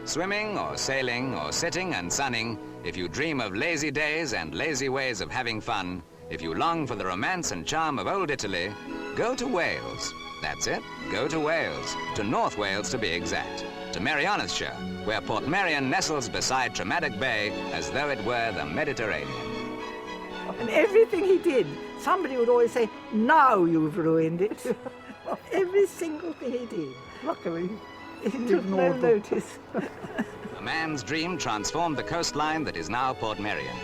Swimming or sailing or sitting and sunning, if you dream of lazy days and lazy ways of having fun, if you long for the romance and charm of old Italy, go to Wales. That's it, go to Wales, to North Wales to be exact, to Merionethshire, where Portmeirion nestles beside Traumatic Bay as though it were the Mediterranean. And everything he did, somebody would always say, "Now you've ruined it." Every single thing he did. Luckily, he took no notice. A man's dream transformed the coastline that is now Portmeirion.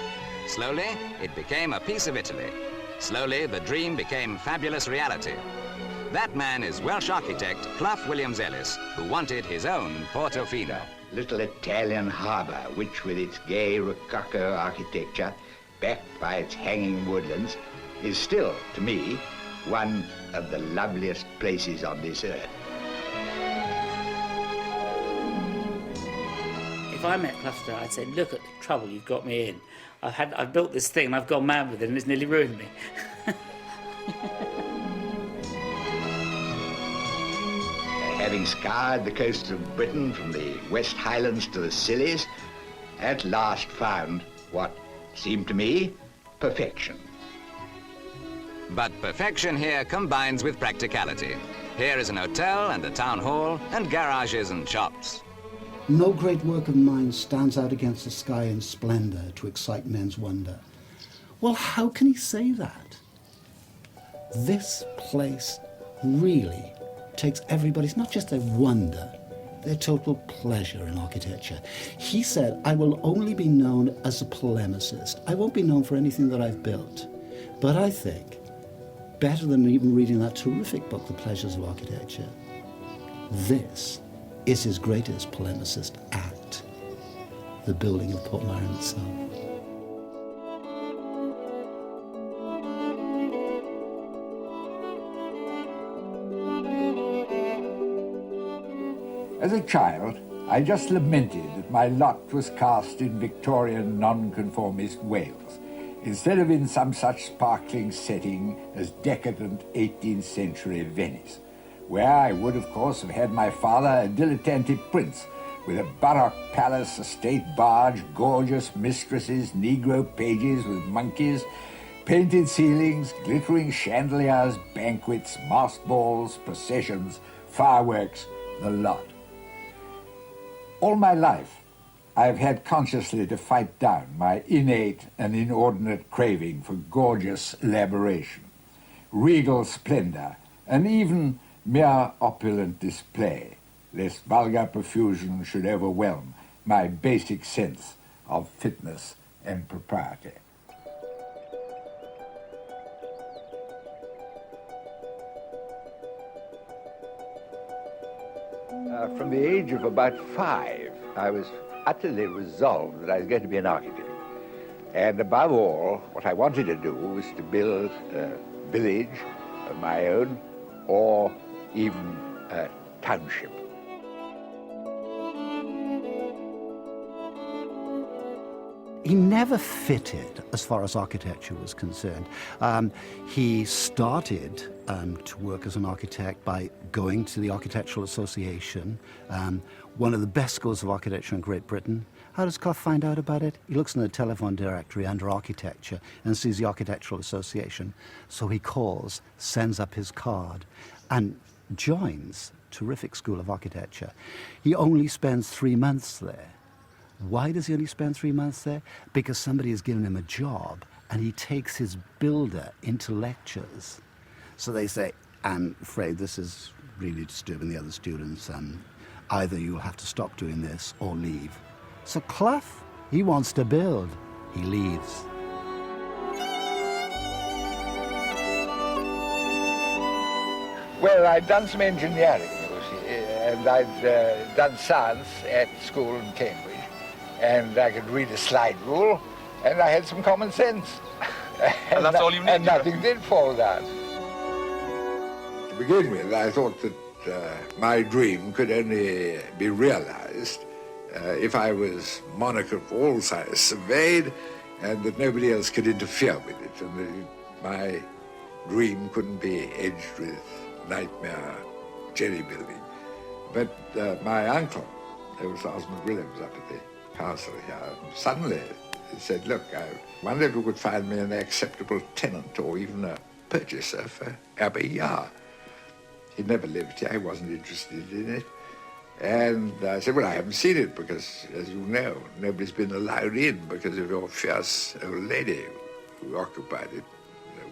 Slowly, it became a piece of Italy. Slowly, the dream became fabulous reality. That man is Welsh architect Clough Williams-Ellis, who wanted his own Portofino. Little Italian harbour, which with its gay rococo architecture, backed by its hanging woodlands, is still, to me, one of the loveliest places on this earth. If I met Clough, I'd say, "Look at the trouble you've got me in. I've built this thing and I've gone mad with it and it's nearly ruined me." Having scoured the coasts of Britain from the West Highlands to the Scillies, at last found what seemed to me perfection. But perfection here combines with practicality. Here is an hotel and a town hall and garages and shops. No great work of mine stands out against the sky in splendor to excite men's wonder. Well, how can he say that? This place really takes everybody's, not just their wonder, their total pleasure in architecture. He said, "I will only be known as a polemicist. I won't be known for anything that I've built. But I think, better than even reading that terrific book, The Pleasures of Architecture, this is his greatest polemicist act, the building of Portmeirion itself." As a child, I just lamented that my lot was cast in Victorian nonconformist Wales, instead of in some such sparkling setting as decadent 18th century Venice, where I would, of course, have had my father a dilettante prince, with a baroque palace, a state barge, gorgeous mistresses, Negro pages with monkeys, painted ceilings, glittering chandeliers, banquets, masked balls, processions, fireworks, the lot. All my life, I have had consciously to fight down my innate and inordinate craving for gorgeous elaboration, regal splendor, and even mere opulent display, lest vulgar profusion should overwhelm my basic sense of fitness and propriety. From the age of about 5, I was utterly resolved that I was going to be an architect. And above all, what I wanted to do was to build a village of my own, or even a township. He never fitted as far as architecture was concerned. He started to work as an architect by going to the Architectural Association, one of the best schools of architecture in Great Britain. How does Clough find out about it? He looks in the telephone directory under architecture and sees the Architectural Association. So he calls, sends up his card, and joins terrific school of architecture. He only spends 3 months there. Why does he only spend 3 months there? Because somebody has given him a job and he takes his builder into lectures. So they say, "I'm afraid this is really disturbing the other students, and either you'll have to stop doing this or leave." So Clough, he wants to build. He leaves. Well, I'd done some engineering, you see, and I'd done science at school in Cambridge. And I could read a slide rule, and I had some common sense. And that's all you need. And nothing did fall down. To begin with, I thought that my dream could only be realized if I was monarch of all sides surveyed, and that nobody else could interfere with it, and that my dream couldn't be edged with nightmare jerry building. But my uncle, There was Osmond Williams up at the castle here. Suddenly he said, look, I wonder if you could find me an acceptable tenant or even a purchaser for Abbey Yard. He never lived here, he wasn't interested in it. And I said, well, I haven't seen it because, as you know, nobody's been allowed in because of your fierce old lady who occupied it.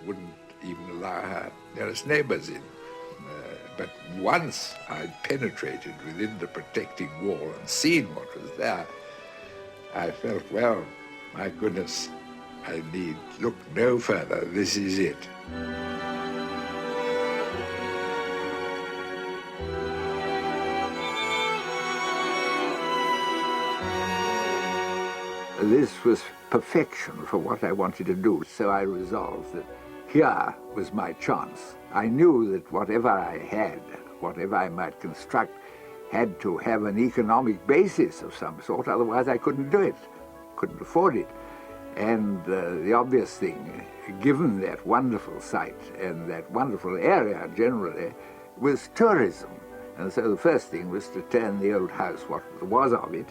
Wouldn't even allow her nearest neighbors in. But once I'd penetrated within the protecting wall and seen what was there, I felt, well, my goodness, I need look no further. This is it. This was perfection for what I wanted to do, so I resolved that here was my chance. I knew that whatever I had, whatever I might construct, had to have an economic basis of some sort, otherwise I couldn't do it, couldn't afford it. And the obvious thing, given that wonderful site and that wonderful area generally, was tourism. And so the first thing was to turn the old house, what there was of it,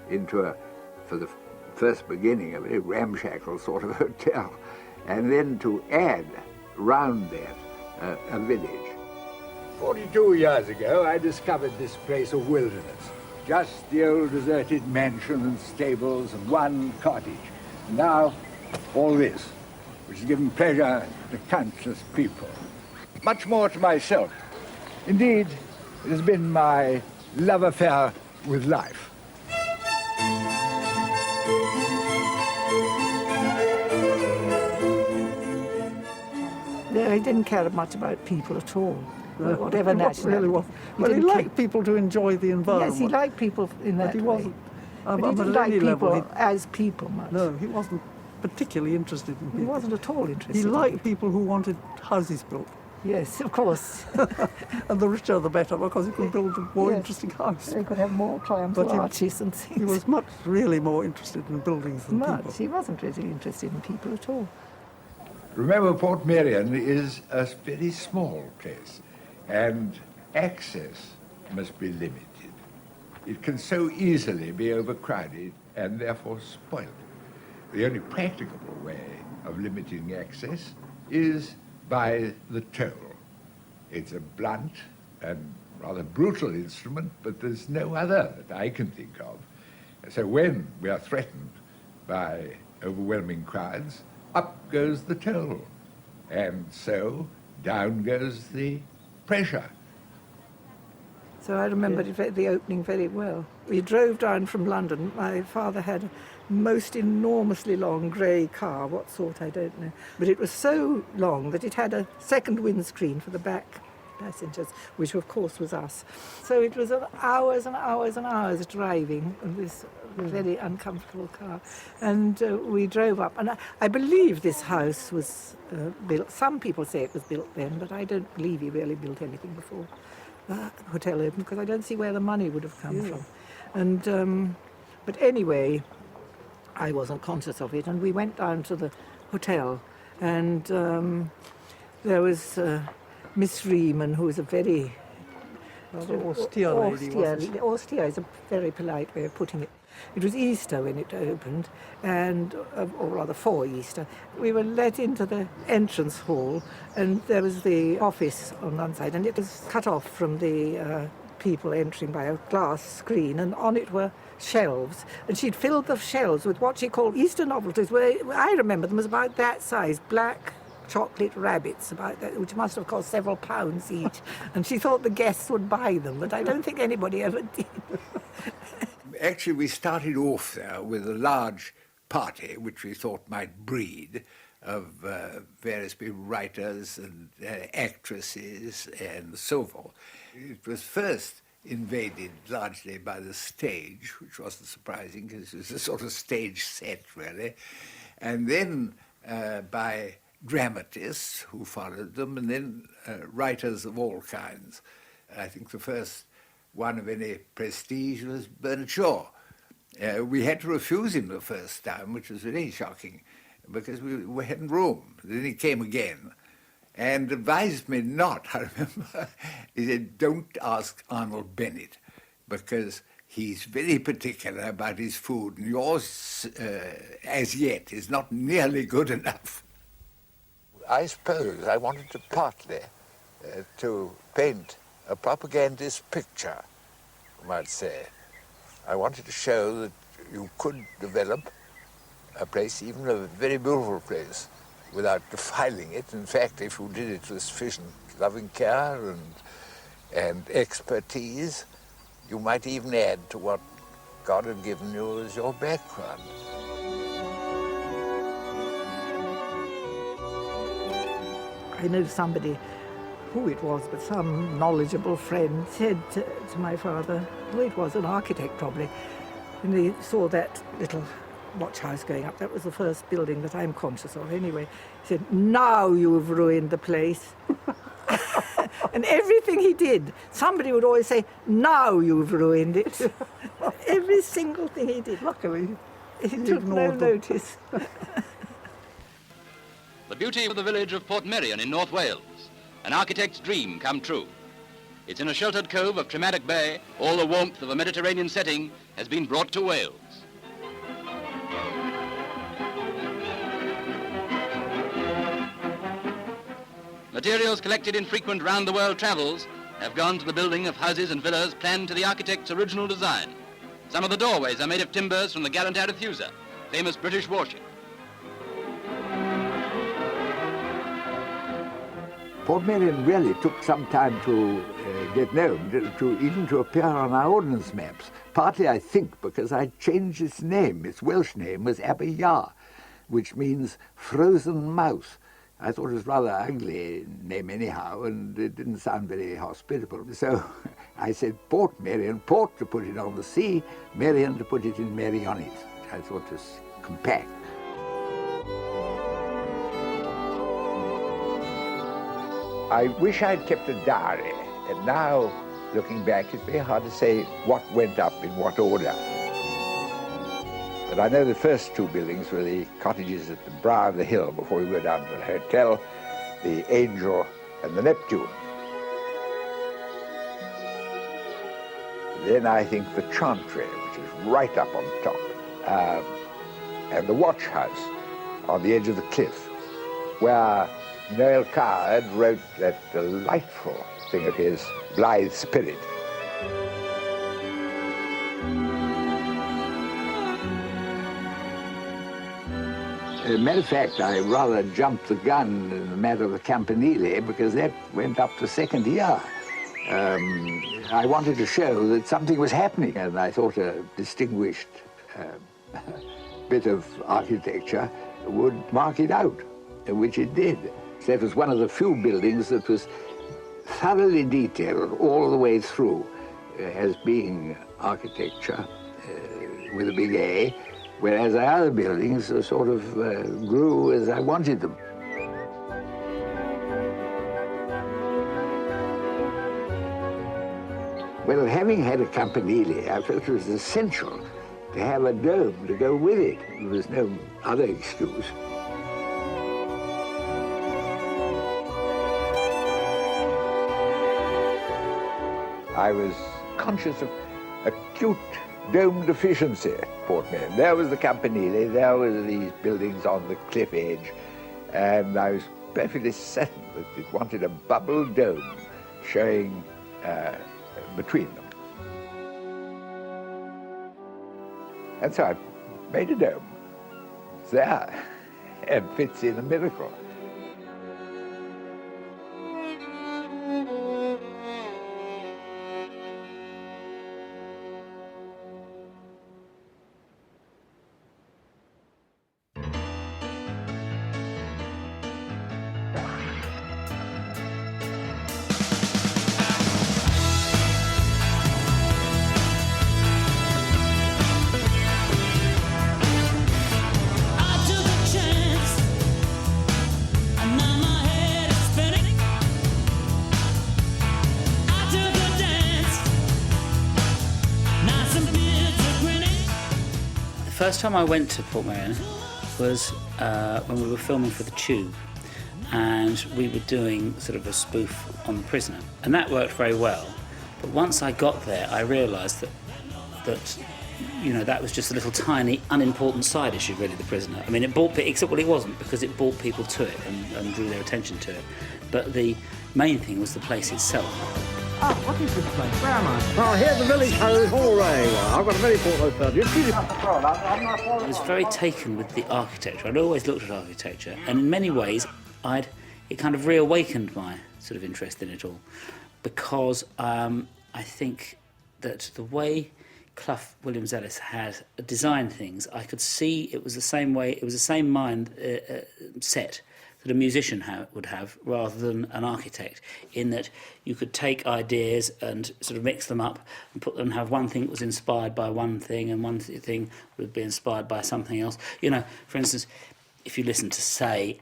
into a, for the first beginning, a very ramshackle sort of hotel, and then to add round that a village. 42 years ago, I discovered this place of wilderness. Just the old deserted mansion and stables and one cottage. And now, all this, which has given pleasure to countless people. Much more to myself. Indeed, it has been my love affair with life. No, he didn't care much about people at all, whatever nationality. Really was. Well, he liked people to enjoy the environment. Yes, he liked people in that But he way. wasn't. But he at didn't like any people level, as people much. no, he wasn't particularly interested in people. He wasn't at all interested. He in liked it. people who wanted houses built. Yes, of course. And the richer the better, because he could build a more Yes. interesting house. They could have more triumphal But he- arches and things. He was much, really more interested in buildings than much. people. He wasn't really interested in people at all. Remember, Portmeirion is a very small place, and access must be limited. It can so easily be overcrowded and therefore spoiled. The only practicable way of limiting access is by the toll. It's a blunt and rather brutal instrument, but there's no other that I can think of. So when we are threatened by overwhelming crowds, up goes the toll, and so down goes the pressure. So I remember the opening very well. We drove down from London. My father had a most enormously long grey car, what sort I don't know. But it was so long that it had a second windscreen for the back passengers, which of course was us. So it was hours and hours and hours driving in this very uncomfortable car. And we drove up. And I believe this house was built. Some people say it was built then, but I don't believe he really built anything before the hotel opened, because I don't see where the money would have come from. And but anyway, I wasn't conscious of it, and we went down to the hotel, and there was Miss Riemann, who was a very Rather austere lady, wasn't she? austere is a very polite way of putting it. It was Easter when it opened, and or rather for Easter. We were let into the entrance hall, and there was the office on one side, and it was cut off from the people entering by a glass screen, and on it were shelves, and she'd filled the shelves with what she called Easter novelties, where I remember them as about that size, black chocolate rabbits, about that, which must have cost several pounds each, and she thought the guests would buy them, but I don't think anybody ever did. Actually, we started off there with a large party, which we thought might breed, of various people, writers and actresses and so forth. It was first invaded largely by the stage, which wasn't surprising because it was a sort of stage set, really, and then by dramatists who followed them, and then writers of all kinds. I think the first one of any prestige was Bernard Shaw. We had to refuse him the first time, which was very shocking, because we hadn't room. Then he came again and advised me not, I remember. He said, don't ask Arnold Bennett, because He's very particular about his food, and yours, as yet, is not nearly good enough. I suppose I wanted to partly to paint a propagandist picture, you might say. I wanted to show that you could develop a place, even a very beautiful place, without defiling it. In fact, if you did it with sufficient loving care and expertise, you might even add to what God had given you as your background. I know somebody, who it was, but some knowledgeable friend said to my father, who it was, an architect probably, when they saw that little watch house going up, that was the first building that I'm conscious of anyway, he said, now you've ruined the place. And everything he did, somebody would always say, now you've ruined it. Every single thing he did. Luckily, he took no notice. The beauty of the village of Portmeirion in North Wales, an architect's dream come true. It's in a sheltered cove of Traumatic Bay. All the warmth of a Mediterranean setting has been brought to Wales. Materials collected in frequent round-the-world travels have gone to the building of houses and villas planned to the architect's original design. Some of the doorways are made of timbers from the gallant Arethusa, famous British warship. Portmeirion really took some time to get known, even to appear on our ordnance maps. Partly, I think, because I changed its name. Its Welsh name was Aberya, which means frozen mouse. I thought it was rather ugly name anyhow, and it didn't sound very hospitable. So I said Portmeirion, port to put it on the sea, Meirion to put it in Meirionis. I thought it was compact. I wish I'd kept a diary, and now, looking back, it's very hard to say what went up in what order. But I know the first two buildings were the cottages at the brow of the hill before we go down to the hotel, the Angel and the Neptune. Then I think the Chantry, which is right up on top, and the watch house on the edge of the cliff, where Noel Coward wrote that delightful thing of his, Blithe Spirit. As a matter of fact, I rather jumped the gun in the matter of the Campanile because that went up the second year. I wanted to show that something was happening, and I thought a distinguished bit of architecture would mark it out, which it did. That was one of the few buildings that was thoroughly detailed all the way through as being architecture with a big A, whereas the other buildings sort of grew as I wanted them. Well, having had a campanile, I felt it was essential to have a dome to go with it. There was no other excuse. I was conscious of acute dome deficiency at Portmeirion. There was the Campanile, there were these buildings on the cliff edge, and I was perfectly certain that it wanted a bubble dome showing between them. And so I made a dome. It's there, and fits in a miracle. The first time I went to Portmeirion was when we were filming for The Tube, and we were doing sort of a spoof on The Prisoner, and that worked very well. But once I got there, I realised that that, you know, that was just a little tiny, unimportant side issue, really, The Prisoner. I mean, it brought, except, well, it wasn't, because it brought people to it and drew their attention to it. But the main thing was the place itself. Ah, what is this place? Where am I? Well, here's the village hose. Hooray! Well, I've got a very important for you. Excuse me. I was very taken with the architecture. I'd always looked at architecture, and in many ways, it kind of reawakened my sort of interest in it all, because I think that the way Clough Williams Ellis had designed things, I could see it was the same way. It was the same mind set that a musician would have, rather than an architect, in that you could take ideas and sort of mix them up and put them and have one thing that was inspired by one thing and one thing would be inspired by something else. You know, for instance, if you listen to, say,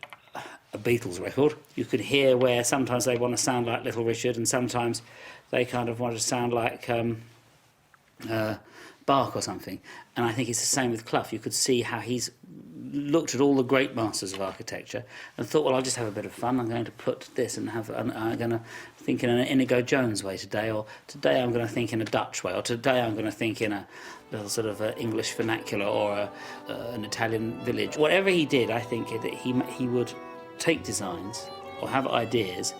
a Beatles record, you could hear where sometimes they want to sound like Little Richard and sometimes they kind of want to sound like Bach or something. And I think it's the same with Clough. You could see how he's looked at all the great masters of architecture and thought, well, I'll just have a bit of fun. I'm going to put this and I'm going to think in an Inigo Jones way today, or today I'm going to think in a Dutch way, or today I'm going to think in a little sort of English vernacular or an Italian village. Whatever he did, I think that he would take designs or have ideas,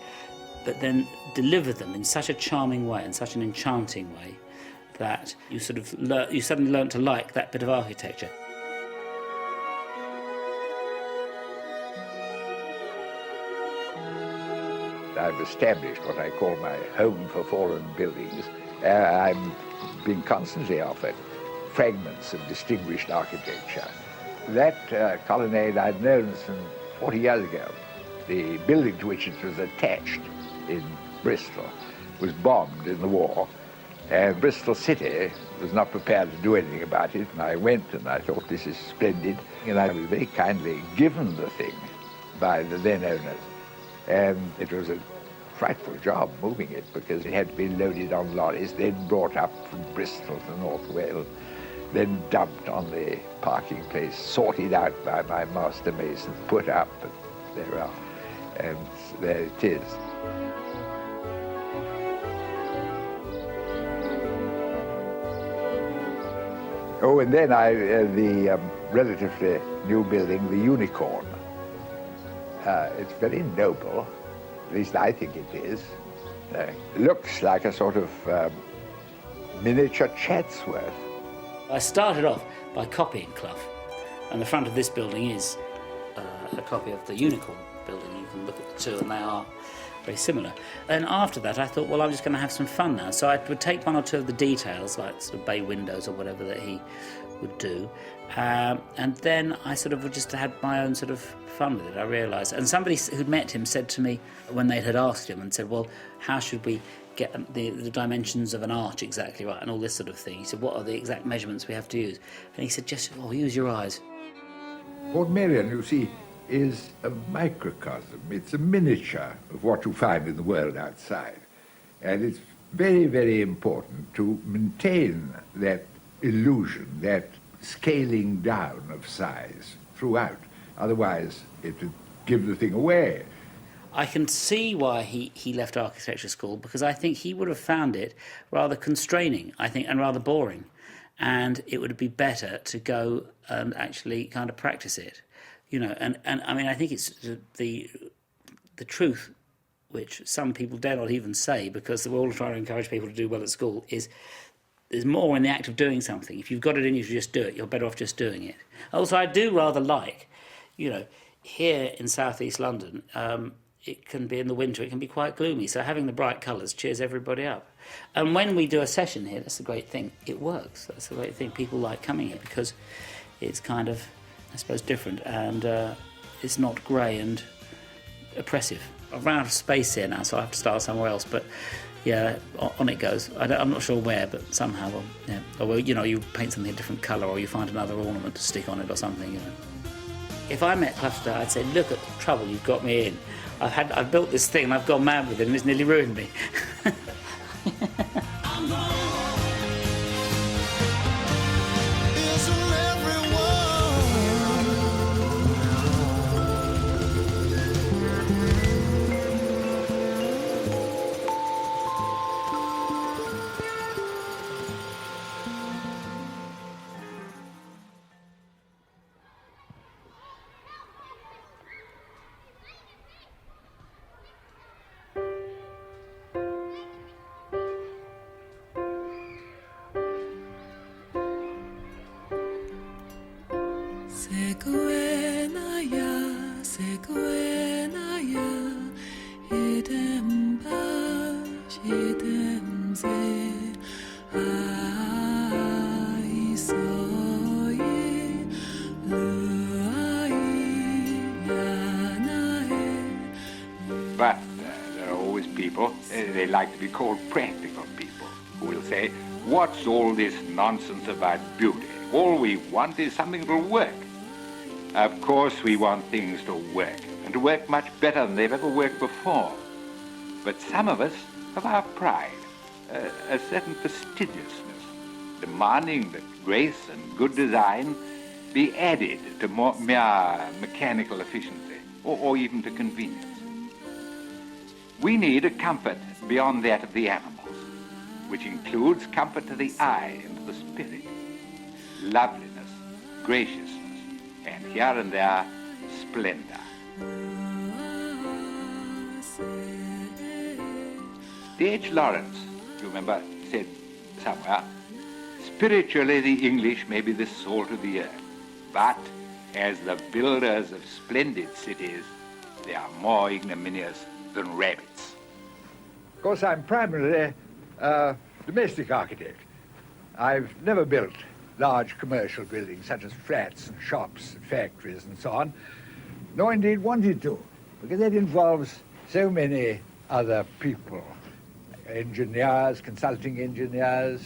but then deliver them in such a charming way and such an enchanting way that you suddenly learnt to like that bit of architecture. I've established what I call my home for fallen buildings. I'm being constantly offered fragments of distinguished architecture. That colonnade I'd known some 40 years ago. The building to which it was attached in Bristol was bombed in the war, and Bristol City was not prepared to do anything about it, and I went and I thought, this is splendid, and I was very kindly given the thing by the then owners. And it was a frightful job moving it, because it had to be loaded on lorries, then brought up from Bristol to North Wales, then dumped on the parking place, sorted out by my master mason, put up, and there are, and there it is. Oh, and then the relatively new building, the Unicorn. It's very noble, at least I think it is. Looks like a sort of miniature Chatsworth. I started off by copying Clough, and the front of this building is a copy of the Unicorn building. You can look at the two and they are very similar. And after that I thought, well, I'm just going to have some fun now. So I would take one or two of the details, like sort of bay windows or whatever that he would do, and then I sort of just had my own sort of fun with it, I realised. And somebody who'd met him said to me, when they had asked him, and said, well, how should we get the dimensions of an arch exactly right and all this sort of thing? He said, what are the exact measurements we have to use? And he said, just use your eyes. Portmeirion, you see, is a microcosm. It's a miniature of what you find in the world outside. And it's very, very important to maintain that illusion, that scaling down of size throughout. Otherwise, it would give the thing away. I can see why he left architecture school, because I think he would have found it rather constraining, I think, and rather boring. And it would be better to go and actually kind of practice it, you know. And I mean, I think it's the truth, which some people dare not even say, because we're all trying to encourage people to do well at school, is there's more in the act of doing something. If you've got it in you to just do it, you're better off just doing it. Also, I do rather like, you know, here in southeast London, it can be in the winter, it can be quite gloomy, so having the bright colours cheers everybody up. And when we do a session here, that's the great thing, it works. That's the great thing. People like coming here because it's kind of, I suppose, different, and it's not grey and oppressive. I've run out of space here now, so I have to start somewhere else, but yeah, on it goes. I'm not sure where, but somehow, yeah. Or, well, you know, you paint something a different colour, or you find another ornament to stick on it or something, you know. If I met Clough today, I'd say, look at the trouble you've got me in. I've built this thing and I've gone mad with it and it's nearly ruined me. people, they like to be called practical people, who will say, what's all this nonsense about beauty? All we want is something that'll work. Of course we want things to work, and to work much better than they've ever worked before. But some of us have our pride, a certain fastidiousness, demanding that grace and good design be added to mere mechanical efficiency, or even to convenience. We need a comfort beyond that of the animals, which includes comfort to the eye and to the spirit, loveliness, graciousness, and here and there, splendor. D.H. Lawrence, you remember, said somewhere, spiritually the English may be the salt of the earth, but as the builders of splendid cities, they are more ignominious than rabbits. Of course, I'm primarily a domestic architect. I've never built large commercial buildings such as flats and shops and factories and so on, nor indeed wanted to, because that involves so many other people, engineers, consulting engineers,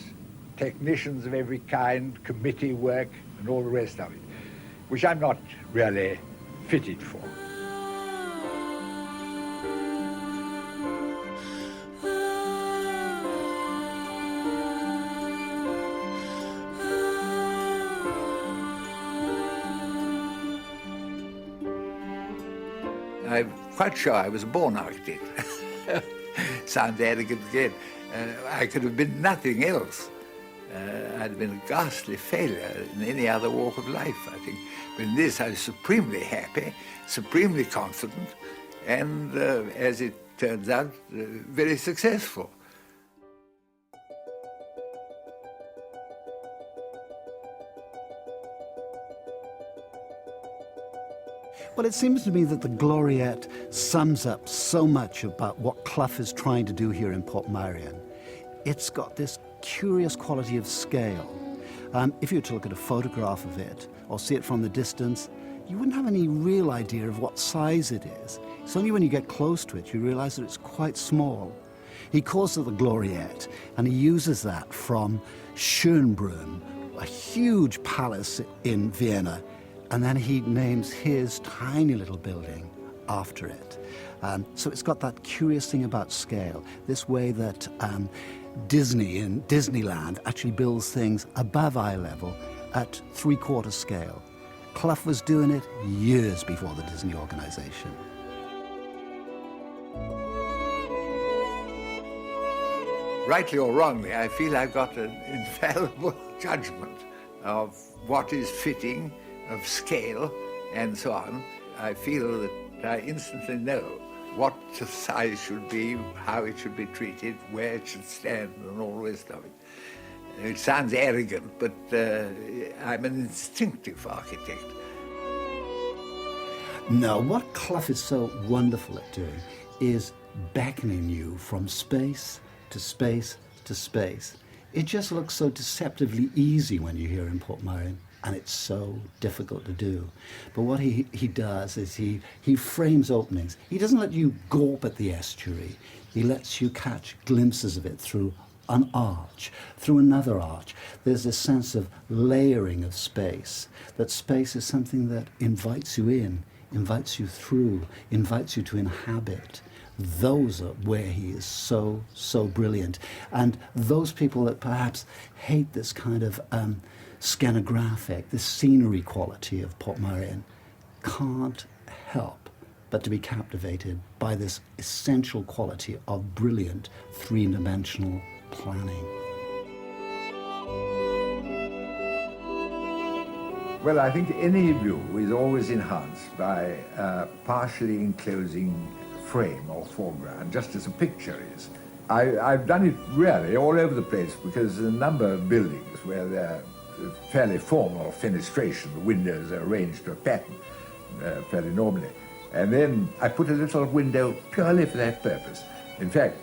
technicians of every kind, committee work, and all the rest of it, which I'm not really fitted for. I'm quite sure I was a born architect. Sounds arrogant again. I could have been nothing else. I'd have been a ghastly failure in any other walk of life, I think. But in this, I was supremely happy, supremely confident, and, as it turns out, very successful. Well, it seems to me that the Gloriette sums up so much about what Clough is trying to do here in Portmeirion. It's got this curious quality of scale. If you were to look at a photograph of it or see it from the distance, you wouldn't have any real idea of what size it is. It's only when you get close to it you realize that it's quite small. He calls it the Gloriette, and he uses that from Schönbrunn, a huge palace in Vienna, and then he names his tiny little building after it. So it's got that curious thing about scale, this way that Disney in Disneyland actually builds things above eye level at three-quarter scale. Clough was doing it years before the Disney organization. Rightly or wrongly, I feel I've got an infallible judgment of what is fitting, of scale, and so on. I feel that I instantly know what the size should be, how it should be treated, where it should stand, and all the rest of it. It sounds arrogant, but I'm an instinctive architect. No, what Clough is so wonderful at doing is beckoning you from space to space to space. It just looks so deceptively easy when you're here in Portmeirion, and it's so difficult to do. But what he does is he frames openings. He doesn't let you gawp at the estuary. He lets you catch glimpses of it through an arch, through another arch. There's this sense of layering of space, that space is something that invites you in, invites you through, invites you to inhabit. Those are where he is so brilliant. And those people that perhaps hate this kind of scanographic, this scenery quality of Portmeirion, can't help but to be captivated by this essential quality of brilliant three-dimensional planning. Well, I think any view is always enhanced by a partially enclosing frame or foreground, just as a picture is. I've done it really all over the place, because a number of buildings where they're fairly formal fenestration, the windows are arranged to a pattern, fairly normally. And then I put a little window purely for that purpose. In fact,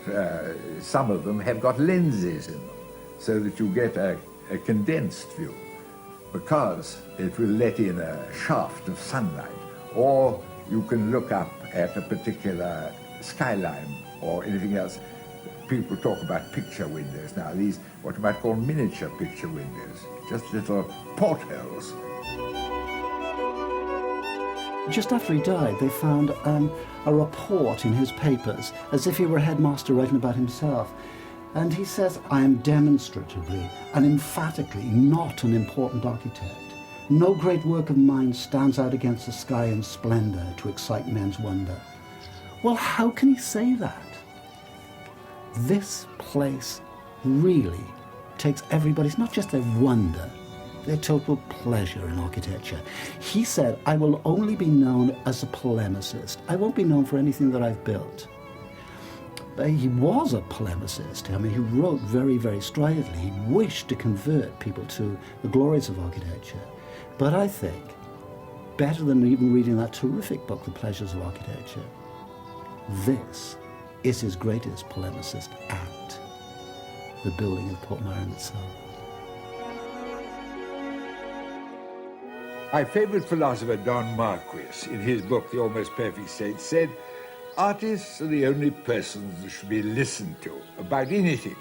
some of them have got lenses in them, so that you get a condensed view, because it will let in a shaft of sunlight. Or you can look up at a particular skyline or anything else. People talk about picture windows now, these what you might call miniature picture windows, just little portholes. Just after he died, they found a report in his papers, as if he were a headmaster writing about himself. And he says, I am demonstratively and emphatically not an important architect. No great work of mine stands out against the sky in splendour to excite men's wonder. Well, how can he say that? This place really takes everybody's, not just their wonder, their total pleasure in architecture. He said, I will only be known as a polemicist. I won't be known for anything that I've built. He was a polemicist. I mean, he wrote very, very stridently. He wished to convert people to the glories of architecture. But I think, better than even reading that terrific book, The Pleasures of Architecture, this is his greatest polemicist act, the building of Portmeirion itself. My favourite philosopher, Don Marquis, in his book, The Almost Perfect State, said, artists are the only persons that should be listened to about anything,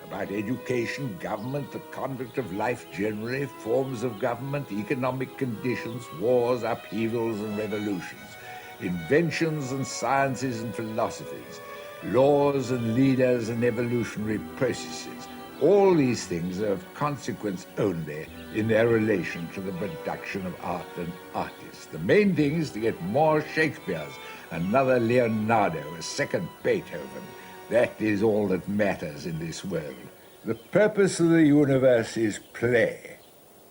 about education, government, the conduct of life generally, forms of government, economic conditions, wars, upheavals and revolutions, inventions and sciences and philosophies, laws and leaders and evolutionary processes. All these things are of consequence only in their relation to the production of art and artists. The main thing is to get more Shakespeares, another Leonardo, a second Beethoven. That is all that matters in this world. The purpose of the universe is play.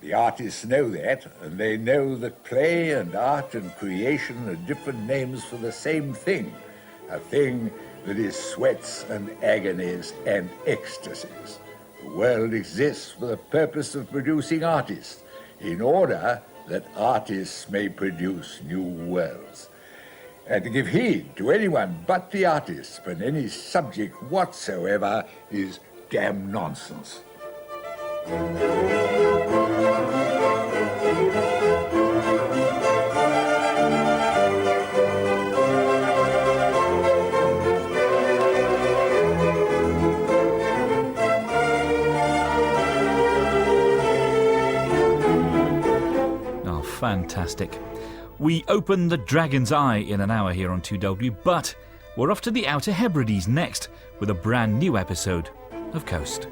The artists know that, and they know that play and art and creation are different names for the same thing, a thing that is sweats and agonies and ecstasies. The world exists for the purpose of producing artists, in order that artists may produce new worlds. And to give heed to anyone but the artist on any subject whatsoever is damn nonsense. Fantastic. We open the Dragon's Eye in an hour here on 2W, but we're off to the Outer Hebrides next with a brand new episode of Coast.